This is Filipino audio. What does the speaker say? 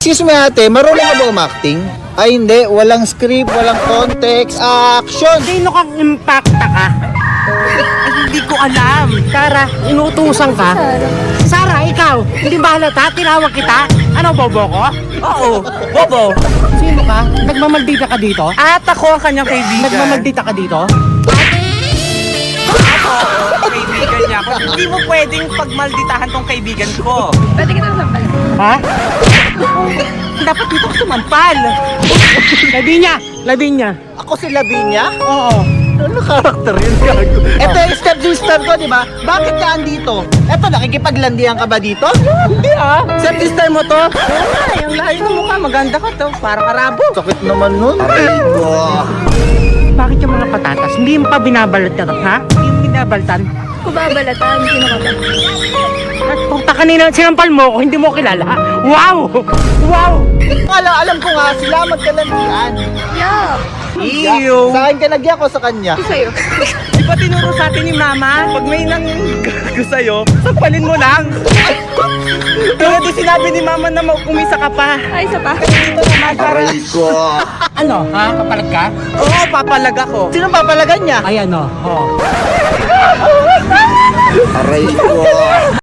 Excuse me ate, marunong ka ba umacting? Ay hindi, walang script, walang context, action! Sino kang impacta ka? Hindi ko alam. Tara, inutusan ka? Sara, ikaw, hindi ba halata? Tinawag kita? Ano, bobo ko? Oo, Bobo. Sino ka? Nagmamaldita ka dito? At ako ang kanyang kaibigan. Nagmamaldita ka dito? Oo, kaibigan niya ako. Hindi mo pwedeng pagmalditahan tong kaibigan ko. Pwede kita sampal. Ha? Dapat dito ko sumampal. Labinya. Ako si Lavinia? Oo. Ano karakter yun? Gago? Ito yung step-sister ko, di ba? Bakit ka andito? Eto, nakikipaglandian ka ba dito? Hindi ah. Step-sister mo to? Oo nga, yung layo ng mukha. Maganda ka to. Parang karabo. Sakit naman nun. Aray ko. Bakit yung mga patatas? Hindi mo pa binabalatan, ha? Hindi mo binabalatan? Kubabalatan, sino ka ba? At punta kanina, sinampal mo ako, hindi mo kilala. Wow! Wow! Alam ko nga, sila magkalandian. Yeah. Iyo. Sa akin ka nagya ko sa kanya. Ito sa'yo. Di ba tinuro sa atin ni Mama? Pag may nang gago sa'yo, sampalin mo lang. Pero di sinabi ni Mama na umisa ka pa. Ay, isa pa. Dito naman para... Aray ko. Ano, ha? Kapalag ka? Oo, papalag ako. Sino papalagan niya? Ay, ano? Oh. Aray ko.